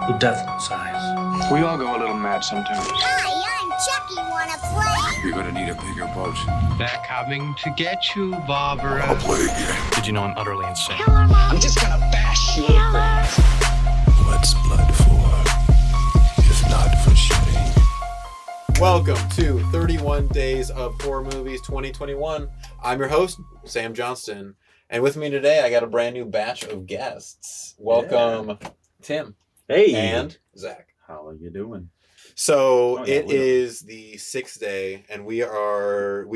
The Deadlights eyes. We all go a little mad sometimes. Hi, I'm Chucky. Wanna play? You're gonna need a bigger boat. They're coming to get you, Barbara. I'll play again. Did you know I'm utterly insane? Killer, Mom. I'm just gonna bash you with things. What's blood for, if not for shedding? Welcome to 31 Days of Horror Movies 2021. I'm your host, Sam Johnston, and with me today I got a brand new batch of guests. Welcome, Tim. Hey. And Zach. How are you doing? So it is the 6th day, and we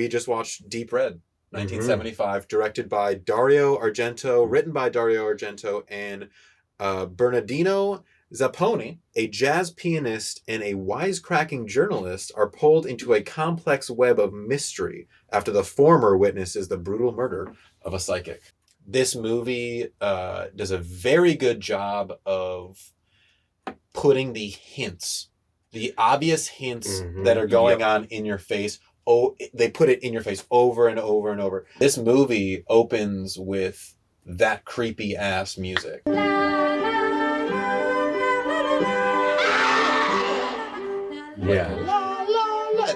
just watched Deep Red, 1975, directed by Dario Argento, written by Dario Argento, and Bernardino Zapponi, a jazz pianist and a wisecracking journalist, are pulled into a complex web of mystery after the former witnesses the brutal murder of a psychic. This movie does a very good job of putting the hints, the obvious hints that are going on in your face. Oh, they put it in your face over and over and over. This movie opens with that creepy ass music. Yeah.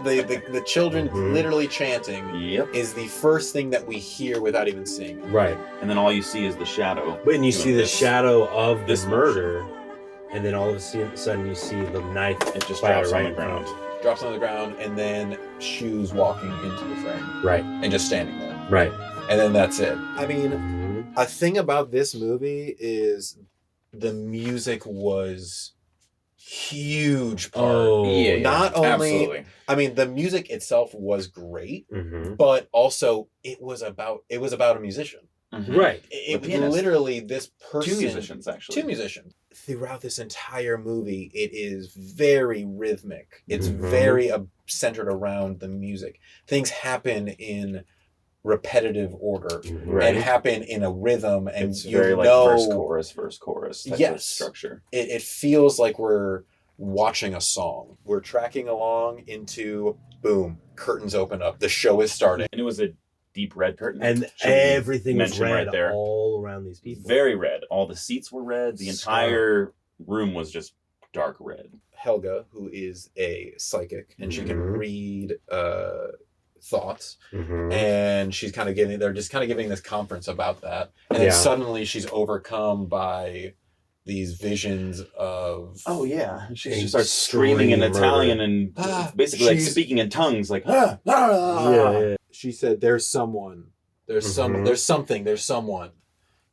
The children literally chanting Yep. is the first thing that we hear without even seeing it. Right. And then all you see is the shadow. When you see the shadow of this this murder, and then all of a sudden you see the knife. It just splatter drops on the in ground. front. Drops on the ground, and then shoes walking into the frame. Right. And just standing there. Right. And then that's it. I mean, a thing about this movie is the music was huge part. Oh, Yeah. Not only, Absolutely. I mean, the music itself was great, Mm-hmm. but also it was about a musician. Mhm. Right. It The pianist. literally this person. Two musicians, actually. Two musicians. Throughout this entire movie, it is very rhythmic. It's very centered around the music. Things happen in repetitive order Right. and happen in a rhythm, and It's you very know, verse chorus type Yes. of structure. it feels like we're watching a song. We're tracking along into boom, curtains open up. The show is starting. And it was a deep red curtain. And Should be everything was mentioned red right there. all around these people. Very red. All the seats were red. The entire room was just dark red. Helga, who is a psychic, and she can read thoughts. Mhm. And they're just kind of giving this conference about that. And then suddenly she's overcome by these visions of... Oh, yeah. She Extreme starts screaming in murder. Italian and basically like she's- speaking in tongues. Like, Yeah. She said, there's someone. There's something. There's someone.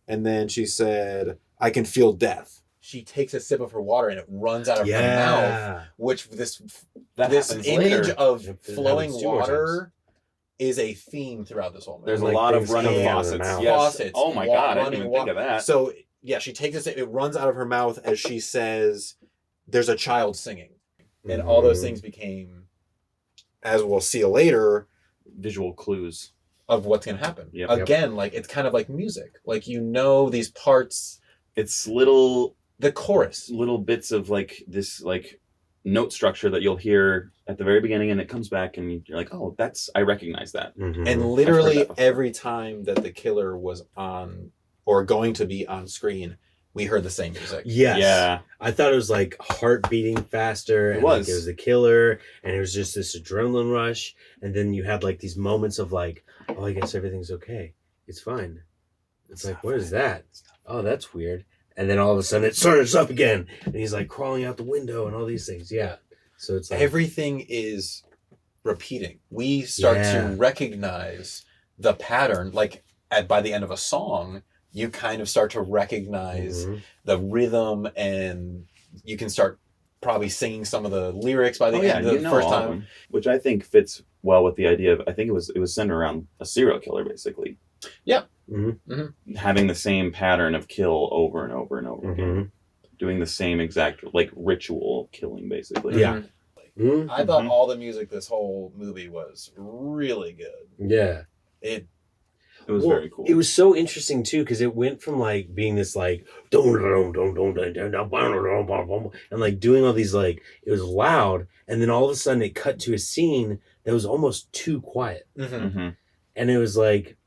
And then she said, I can feel death. She takes a sip of her water and it runs out of her mouth, which this happens image later. of It flowing happens 2 more water is a theme throughout this whole movie. There's Like a lot of things running coming out of her faucets. mouth. Yes. Faucets. Oh my God, I didn't running even think of that. So, yeah, she takes a sip. It runs out of her mouth as she says, there's a child singing. And all those things became, as we'll see later, Visual clues. of what's going to happen. Yep. Again, like it's kind of like music. Like, you know, these parts, It's little the chorus. bits of like this like note structure that you'll hear at the very beginning, and it comes back and you're like, oh, I recognize that. Mhm. And literally that before. every time that the killer was on or going to be on screen, we heard the same music. Yes. Yeah. I thought it was like heart beating faster. It and was. Like it was the killer, and it was just this adrenaline rush. And then you had like these moments of like, oh, I guess everything's okay. It's fine. It's like, what is that? Oh, that's weird. And then all of a sudden it starts up again, and he's like crawling out the window and all these things. Yeah. So it's like Everything is repeating. We start to recognize the pattern. Like by the end of a song, you kind of start to recognize the rhythm, and you can start probably singing some of the lyrics by the end of the first all of time. them, which I think fits well with the idea of, I think it was centered around a serial killer, basically. Yeah. Having the same pattern of kill over and over and over again. Doing the same exact like ritual killing, basically. Yeah. I thought all the music this whole movie was really good. Yeah. It was very cool. It was so interesting too, because it went from like being this like and like doing all these like, it was loud, and then all of a sudden it cut to a scene that was almost too quiet. Mm-hmm. And it was like,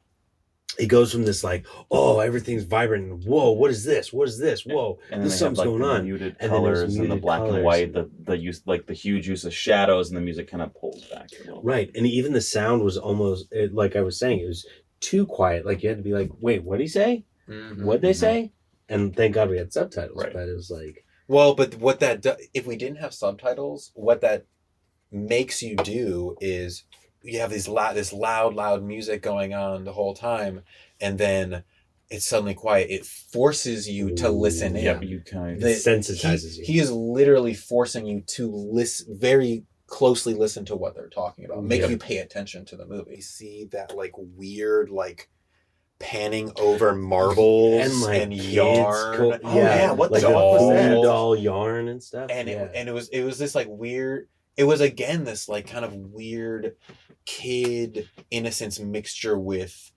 He goes from this like, oh, everything's vibrant. And, whoa, what is this? What is this? Whoa, And then there's they something's have like going the on. muted And then there's colors and the muted black and colors. white, the use like the huge use of shadows, and the music kind of pulls back a little. Right, and even the sound was almost like I was saying, it was too quiet. Like you had to be like, wait, what'd he say? What'd they say? And thank God we had subtitles. Right. But it was like, Well, but what that if we didn't have subtitles, what that makes you do is you have this loud music going on the whole time, and then it's suddenly quiet. It forces you to listen in. Yeah, but you kind it sensitizes you. He is literally forcing you to listen very closely, listen to what they're talking about, make you pay attention to the movie. You see that like weird like panning over marbles and like and yarn. What like the a fuck was that? voodoo doll yarn and stuff. And it was this like weird. It was again this like kind of weird kid innocence mixture with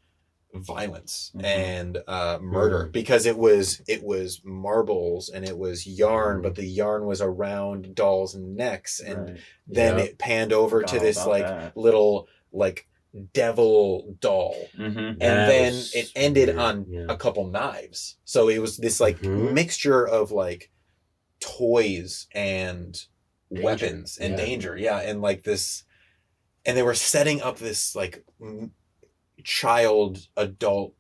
violence and murder, because it was marbles and it was yarn, but the yarn was around dolls' necks, and then it panned over to this like little like devil doll, and then it ended on a couple knives. So it was this like mixture of like toys and weapons and danger, and like this, and they were setting up this like child adult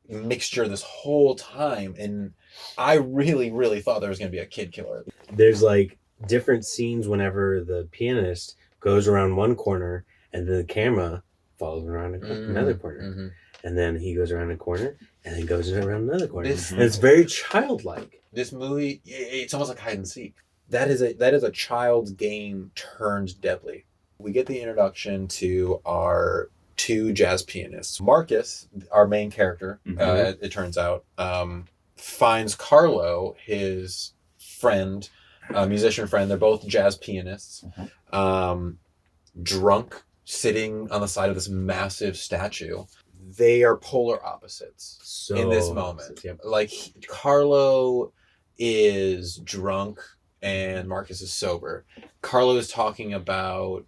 mixture this whole time, and I really thought there was going to be a kid killer. There's like different scenes whenever the pianist goes around one corner and then the camera follows around another corner, and then he goes around a corner and then goes around another corner, and it's very childlike. This movie, it's almost like hide and seek. That is a child's game turned deadly. We get the introduction to our two jazz pianists. Marcus, our main character, it turns out, finds Carlo, his friend, musician friend. They're both jazz pianists, drunk, sitting on the side of this massive statue. They are polar opposites in this moment. Like Carlo is drunk and Marcus is sober. Carlo is talking about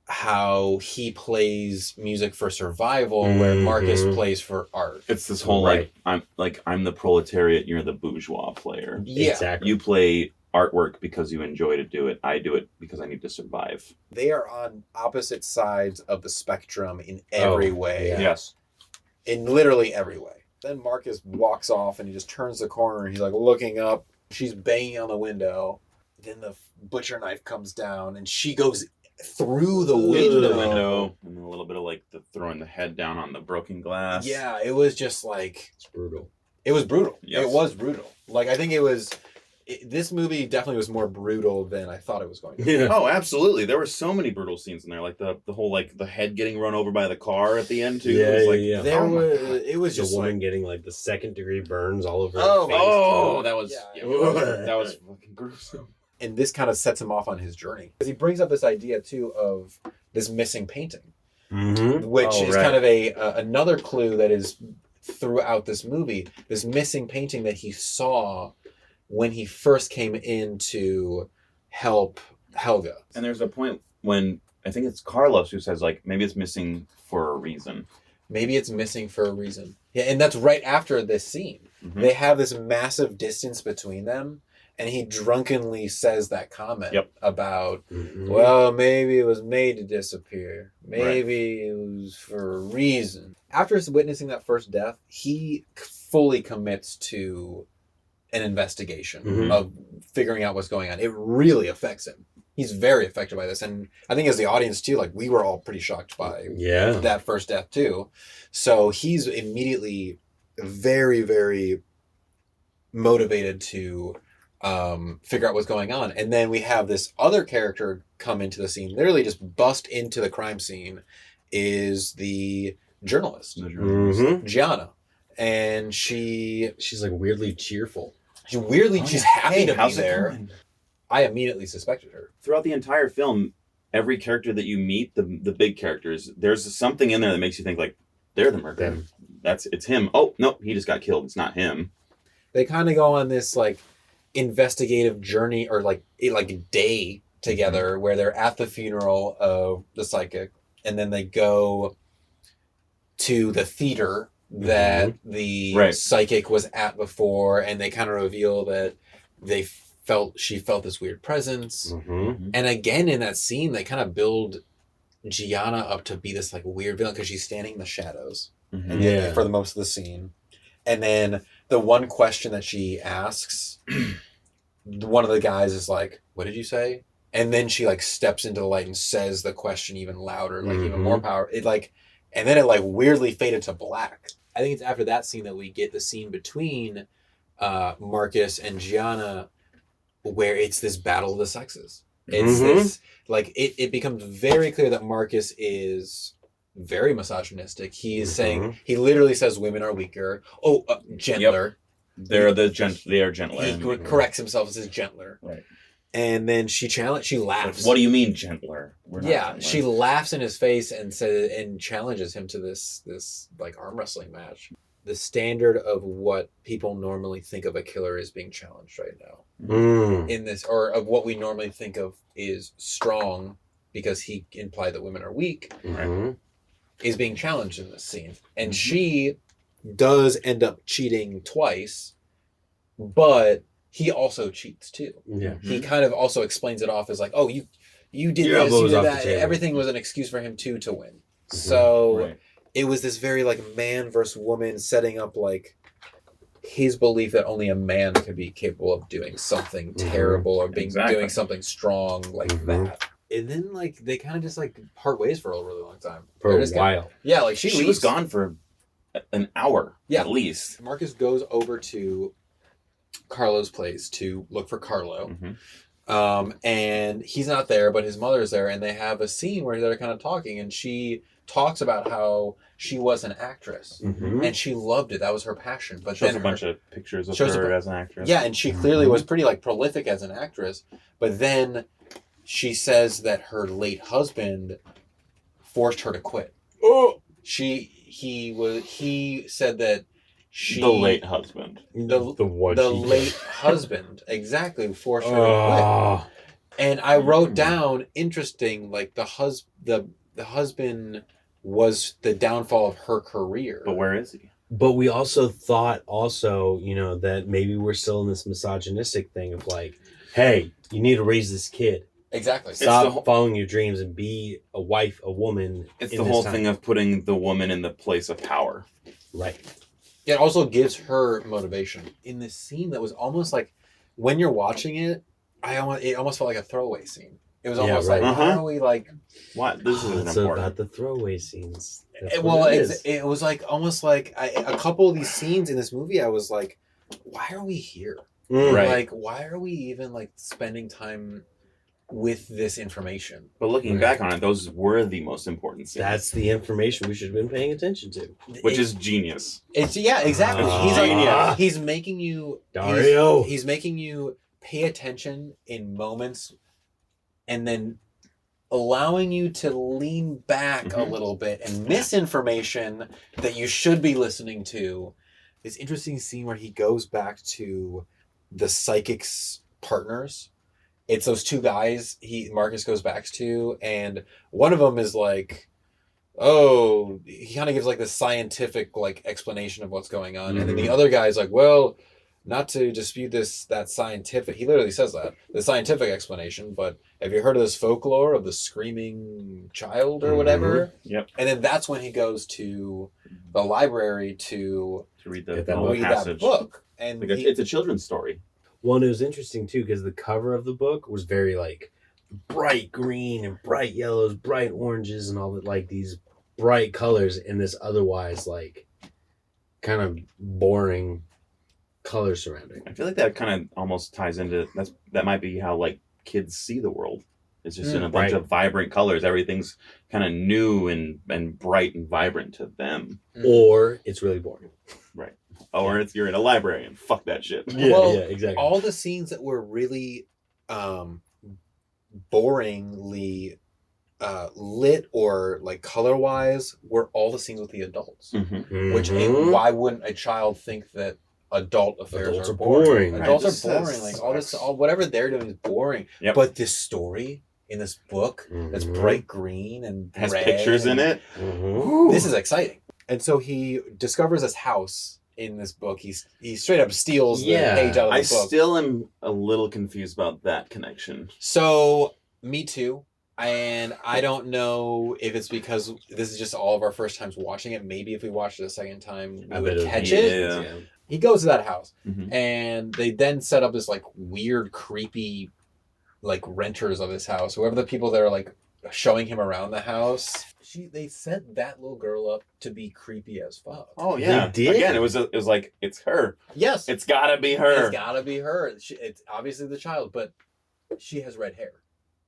how he plays music for survival, where Marcus plays for art. It's this whole I'm the proletariat, you're the bourgeois player. Yeah, exactly. You play artwork because you enjoy to do it. I do it because I need to survive. They are on opposite sides of the spectrum in every way. Yes. In literally every way. Then Marcus walks off and he just turns the corner and he's like looking up. She's banging on the window. Then the butcher knife comes down and she goes through the window. And a little bit of like the throwing the head down on the broken glass. Yeah, it was just like... It's brutal. It was brutal. Yes. It was brutal. Like, I think this movie definitely was more brutal than I thought it was going to be. Yeah. Oh, absolutely. There were so many brutal scenes in there, like the whole like the head getting run over by the car at the end too. It was The just woman like, getting like the 2nd-degree burns all over her face. That was that was fucking gruesome. and this kind of sets him off on his journey. Because he brings up this idea too of this missing painting, which is kind of another clue that is throughout this movie. This missing painting that he saw when he first came in to help Helga. And there's a point when I think it's Carlos who says like maybe it's missing for a reason. Maybe it's missing for a reason. Yeah, and that's right after this scene. They have this massive distance between them, and he drunkenly says that comment about, well, maybe it was made to disappear. Maybe it was for a reason. After witnessing that first death, he fully commits to an investigation of figuring out what's going on. It really affects him. He's very affected by this. And I think as the audience too, like we were all pretty shocked by that first death too. So he's immediately very, very motivated to figure out what's going on. And then we have this other character come into the scene, literally just bust into the crime scene, is the journalist, Gianna. And she's like weirdly cheerful. She's happy to be there. I immediately suspected her. Throughout the entire film, every character that you meet, the big characters, there's something in there that makes you think like they're the murderer. It's him. Oh no, he just got killed. It's not him. They kind of go on this like investigative journey or like day together where they're at the funeral of the psychic, and then they go to the theater that the Right. psychic was at before, and they kind of reveal that she felt this weird presence. Mm-hmm. And again, in that scene, they kind of build Gianna up to be this like weird villain because she's standing in the shadows and Yeah. for the most of the scene. And then the one question that she asks, one of the guys is like, "What did you say?" And then she like steps into the light and says the question even louder, like even more power. It like, and then it like weirdly faded to black. I think it's after that scene that we get the scene between Marcus and Gianna, where it's this battle of the sexes. It's this like it becomes very clear that Marcus is very misogynistic. He is saying, he literally says women are weaker. Oh, gentler. They are gentler. He corrects himself and says gentler. Right. And then she laughs. What do you mean gentler? We're not gentler. She laughs in his face and challenges him to this like arm wrestling match. The standard of what people normally think of a killer is being challenged right now. In this, or of what we normally think of is strong, because he implied that women are weak, is being challenged in this scene. And she does end up cheating twice, but he also cheats too. Yeah. He kind of also explains it off as like, oh, you did this, you did that. Everything was an excuse for him to win. So it was this very like man versus woman, setting up like his belief that only a man could be capable of doing something terrible or doing something strong like that. And then like they kind of just like part ways for a really long time. For a while. Yeah, like she was gone for an hour at least. Marcus goes over to Carlo's place to look for Carlo. And he's not there, but his mother's there, and they have a scene where they're kind of talking, and she talks about how she was an actress and she loved it. That was her passion. But shows then a bunch of pictures of her as an actress. Yeah, and she clearly was pretty like prolific as an actress. But then she says that her late husband forced her to quit. He said that the late husband. The late husband exactly forced her to quit. And I wrote down, interesting, like the husband was the downfall of her career. But where is he? But we also thought that maybe we're still in this misogynistic thing of like, hey, you need to raise this kid. Exactly. Stop following your dreams and be a wife, a woman. It's the whole thing of putting the woman in the place of power. Right. It also gives her motivation. In this scene that was almost like, when you're watching it, it almost felt like a throwaway scene. It was almost like, why are we like... What? This is it's important. about the throwaway scenes. It was like, almost like, a couple of these scenes in this movie, I was like, why are we here? Right. Like, why are we even like spending time with this information? But looking back on it, those were the most important scenes. That's the information we should have been paying attention to. Which is genius. Exactly. He's like, he's making you... Dario! He's making you pay attention in moments and then allowing you to lean back a little bit and miss information that you should be listening to. This interesting scene where he goes back to the psychic's partners. It's those two guys Marcus goes back to, and one of them is like, he kind of gives like this scientific like explanation of what's going on. And then the other guy's like, well, not to dispute that scientific, he literally says that, the scientific explanation, but have you heard of this folklore of the screaming child or whatever? Yep. And then that's when he goes to the library to read that passage. book. And it's a children's story. Well, and it was interesting too because the cover of the book was very like bright green and bright yellows, bright oranges, and all that, like these bright colors in this otherwise like kind of boring color surrounding. I feel like that kind of almost ties into that might be how like kids see the world. It's just in a bunch of vibrant colors. Everything's kind of new and bright and vibrant to them. Or it's really boring. Right. Or you're in a library and fuck that shit. Yeah, exactly. All the scenes that were really boringly lit or like color wise were all the scenes with the adults. Which why wouldn't a child think that adult affairs are boring? Adults are boring. Like whatever they're doing is boring. Yep. But this story in this book that's bright green and has red pictures in it. This is exciting. And so he discovers this house in this book. He straight up steals the page out of the I book. still am a little confused about that connection. So, me too. And I don't know if it's because this is just all of our first times watching it. Maybe if we watched it a second time, we would catch it. Yeah. He goes to that house, Mhm. and they then set up this like weird, creepy, like renters of this house. Whoever the people that are like showing him around the house, they set that little girl up to be creepy as fuck. Oh yeah, They did. Again, it was like it's her. Yes, It's gotta be her. It's gotta be her. It's obviously the child, but she has red hair.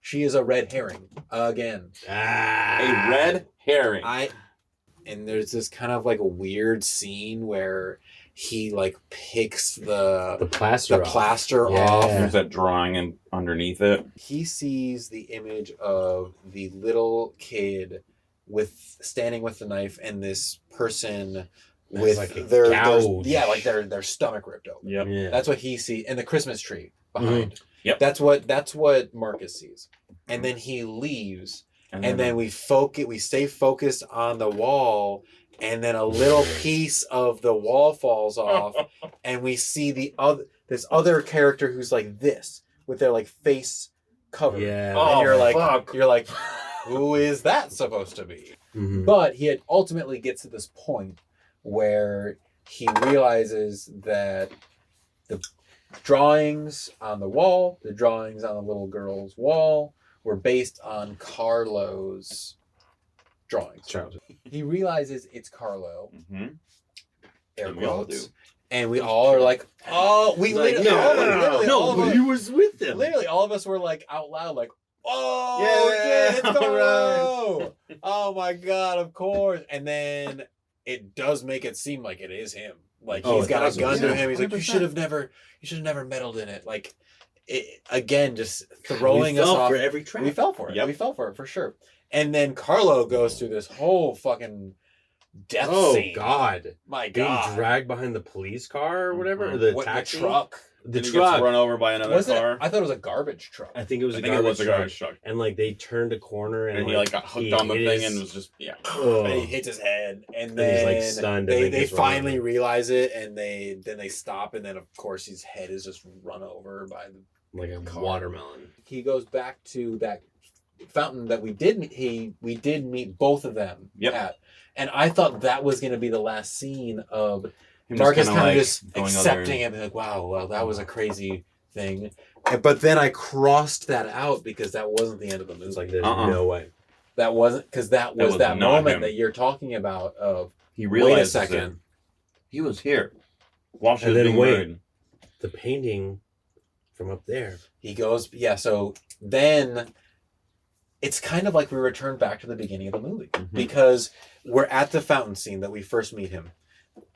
She is a red herring again. A red herring. And there's this kind of like a weird scene where he like picks the plaster off. There's that drawing underneath it. He sees the image of the little kid standing with the knife, and this person with like a their gouge. their stomach ripped open. Yep. Yeah. That's what he sees, and the Christmas tree behind. Yep. That's what Marcus sees. And then he leaves, and then we stay focused on the wall, and then a little piece of the wall falls off, and we see this other character who's like this with their like face covered. Yeah. And fuck. you're like, who is that supposed to be? Mhm. But he ultimately gets to this point where he realizes that the drawings on the wall, the drawings on the little girl's wall, were based on Carlo's drawings. He realizes it's Carlo, Mm-hmm. air And we all quotes, do. and we all are like, oh, we literally, literally all of but us- he was with them. literally all of us were like out loud, like, oh, Yeah, it's Carlo! Oh my god, of course. And then it does make it seem like it is him. Like he's got a gun to 1,000%. him. He's like, you should have never meddled in it. Like, it, again, just throwing us off. for every trap. We fell for it. Yep. We fell for it for sure. And then Carlo goes through this whole fucking death scene. God. My Being God. dragged behind the police car or whatever. Mhm. Or the What, taxi. the truck? The And he truck. gets run over by another Was it? car. I thought it was a garbage truck. I think it was I a think it garbage was a truck. garbage truck. And like they turned a corner and, And he like got hooked he on the hit thing his- and was just Oh. And he hits his head, and And then he's, like, stunned, and they then gets run finally over. realize it, and they stop, and then of course his head is just run over by the. like a car. watermelon. He goes back to that fountain that we did meet both of them Yep. at, and I thought that was going to be the last scene of Him Marcus kinda, kind of like, just going accepting it, and like, wow, well, that was a crazy thing. But then I crossed that out because that wasn't the end of the movie. It's like there's Uh-uh. no way. That wasn't, because that was was that not moment him. that you're talking about of, He wait a realizes second. He was here. While she And was then being wait. murdered. The painting from up there. He goes, yeah, so then it's kind of like we return back to the beginning of the movie Mhm. because we're at the fountain scene that we first meet him.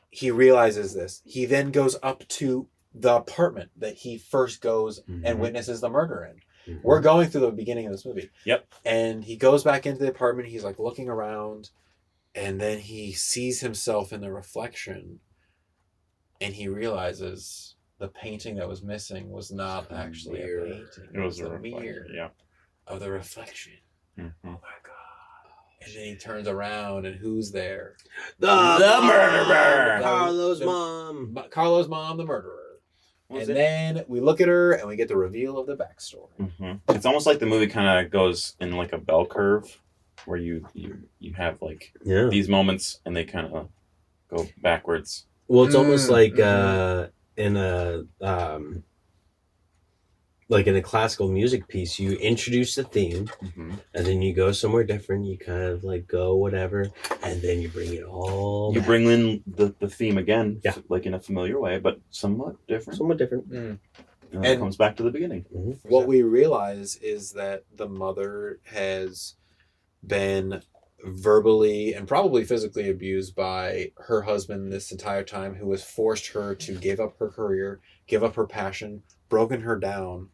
He realizes this. He then goes up to the apartment that he first goes and Mhm. witnesses the murder in. Mhm. We're going through the beginning of this movie. Yep. And he goes back into the apartment. He's like looking around, and then he sees himself in the reflection, and he realizes the painting that was missing was not actually a mirror. painting. It was a mirror reflection. Yeah. of the reflection. Mhm. Oh my god! And then he turns around, and who's there? The murderer! Carlo's The- mom. Carlo's mom, the murderer. Was And it? then we look at her, and we get the reveal of the backstory. Mhm. It's almost like the movie kind of goes in like a bell curve, where you have like Yeah. these moments and they kind of go backwards. Well, it's almost like mhm. in a classical music piece, you introduce the theme, Mm-hmm. and then you go somewhere different. You kind of like go whatever, and then you bring it all. You back. bring in the theme again, Yeah. like in a familiar way, but somewhat different. somewhat different. And And- it comes back to the beginning. What we realize is that the mother has been verbally and probably physically abused by her husband this entire time, who has forced her to give up her career, give up her passion, broken her down.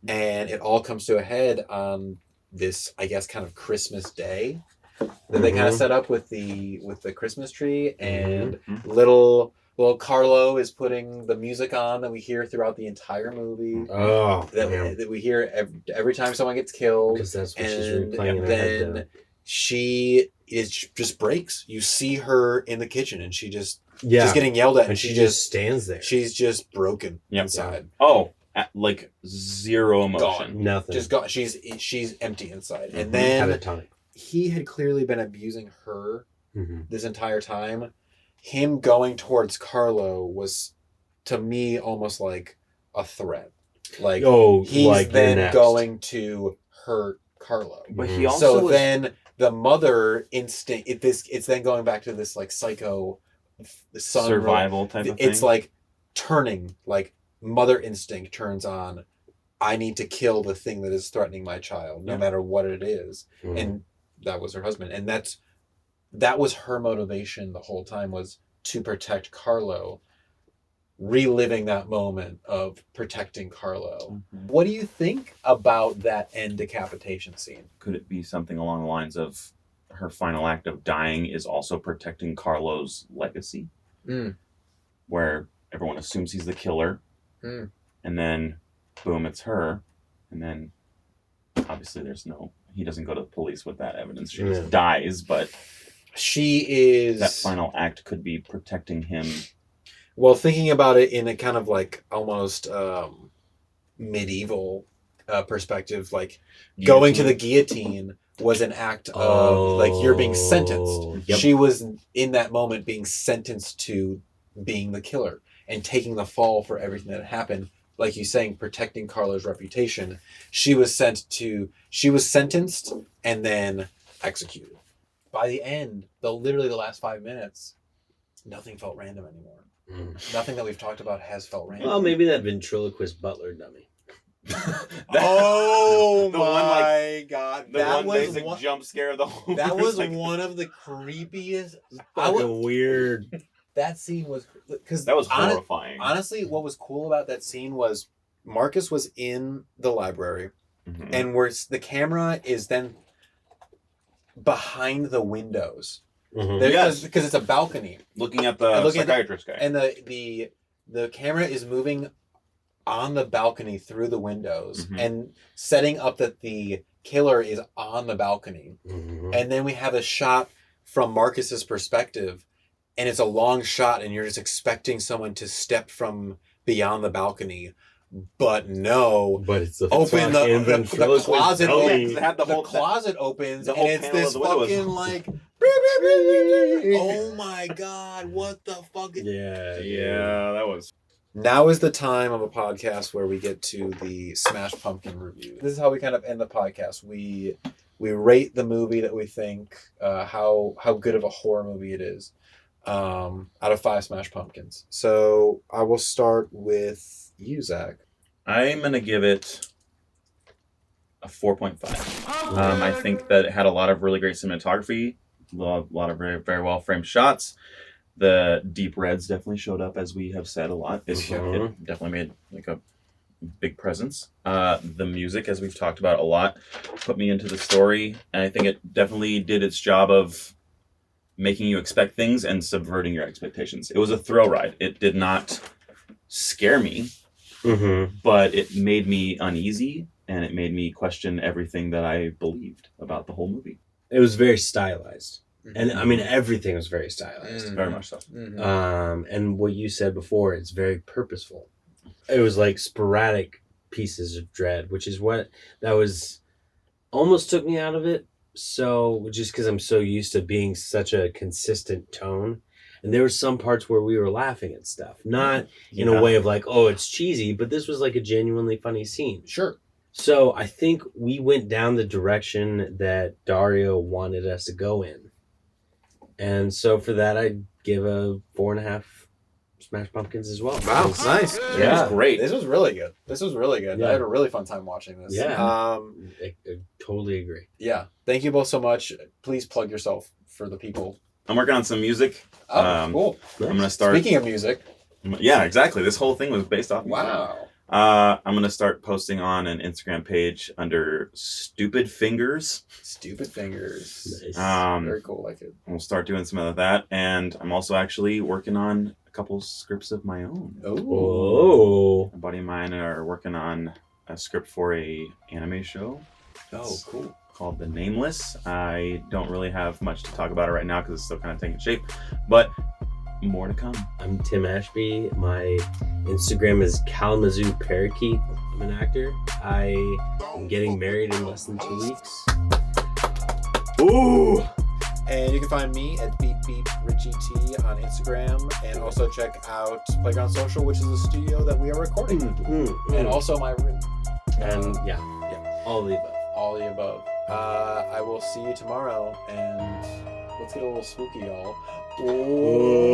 And it all comes to a head on this, I guess, kind of Christmas day that they kind of Mhm. set up with the Christmas tree, and Mhm. little Carlo is putting the music on that we hear throughout the entire movie. Oh, That we hear every time someone gets killed. because that's what she's And replaying in her head. then Though. she it just breaks. You see her in the kitchen, and she's Yeah. getting yelled at, And she just stands there. She's just broken Yep. inside. Oh, like zero emotion. Gone. Nothing. Just gone. She's empty inside. And Catatonic. then he had clearly been abusing her this entire time. Him going towards Carlo was, to me, almost like a threat. Like, he's like then going to hurt Carlo. But he also then the mother instinct, it's then going back to this like psycho son survival type of thing. It's like turning, like mother instinct turns on. I need to kill the thing that is threatening my child, no matter what it is. And that was her husband. And that was her motivation the whole time, was to protect Carlo, reliving that moment of protecting Carlo. What do you think about that end decapitation scene? Could it be something along the lines of her final act of dying is also protecting Carlo's legacy? Where everyone assumes he's the killer, and then boom, it's her, and then obviously he doesn't go to the police with that evidence. She just dies, but that final act could be protecting him. Well, thinking about it in a kind of like almost medieval perspective, like going to the guillotine was an act of like you're being sentenced. Yep. She was in that moment being sentenced to being the killer and taking the fall for everything that happened. Like you saying, protecting Carlo's reputation. She was sentenced and then executed. By the end, literally the last 5 minutes, nothing felt random anymore. Nothing that we've talked about has felt random. Well, maybe that ventriloquist butler dummy. Oh the my one, like, god! The one basic jump scare of the whole. That was like, one of the creepiest. Weird. That scene was because that was horrifying. Honestly, what was cool about that scene was Marcus was in the library, and where the camera is then behind the windows. Because it's a balcony. Looking at the psychiatrist guy. And the camera is moving on the balcony through the windows and setting up that the killer is on the balcony. And then we have a shot from Marcus's perspective, and it's a long shot, and you're just expecting someone to step from beyond the balcony. But no. But it's the open the closet. The closet opens, and whole it's this fucking like. Oh my god! What the fuck? Yeah, that was. Now is the time of a podcast where we get to the Smash Pumpkin review. This is how we kind of end the podcast. We rate the movie that we think how good of a horror movie it is out of 5 Smash Pumpkins. So I will start with you, Zach. I'm gonna give it a 4.5. I think that it had a lot of really great cinematography, a lot of very, very well framed shots. The deep reds definitely showed up, as we have said a lot. It definitely made like a big presence. The music, as we've talked about a lot, put me into the story, and I think it definitely did its job of making you expect things and subverting your expectations. It was a thrill ride. It did not scare me, but it made me uneasy, and it made me question everything that I believed about the whole movie. It was very stylized. And I mean, everything was very stylized. Very much so. And what you said before, it's very purposeful. It was like sporadic pieces of dread, which is what that was almost took me out of it. So just because I'm so used to being such a consistent tone. And there were some parts where we were laughing at stuff, not in a way of like, oh, it's cheesy, but this was like a genuinely funny scene. Sure. So I think we went down the direction that Dario wanted us to go in. And so for that, I'd give a 4.5 Smash Pumpkins as well. Wow, nice. Yeah, it was great. This was really good. Yeah. I had a really fun time watching this. Yeah. I totally agree. Yeah. Thank you both so much. Please plug yourself for the people. I'm working on some music. Oh, cool. Nice. I'm going to start. Speaking of music. Yeah, exactly. This whole thing was based off. Wow. I'm going to start posting on an Instagram page under Stupid Fingers. Stupid Fingers. Nice. Very cool. Like it. We'll start doing some of that. And I'm also actually working on a couple scripts of my own. Oh. A buddy of mine are working on a script for a anime show Oh, cool. Called The Nameless. I don't really have much to talk about it right now because it's still kind of taking shape, but more to come. I'm Tim Ashby. My Instagram is Kalamazoo Parakeet. I'm an actor. I am getting married in less than 2 weeks. Ooh! And you can find me at Beep Beep Richie T on Instagram, and also check out Playground Social, which is a studio that we are recording, and also my room. And yeah, all of the above. All the above. I will see you tomorrow, and let's get a little spooky, y'all. Ooh.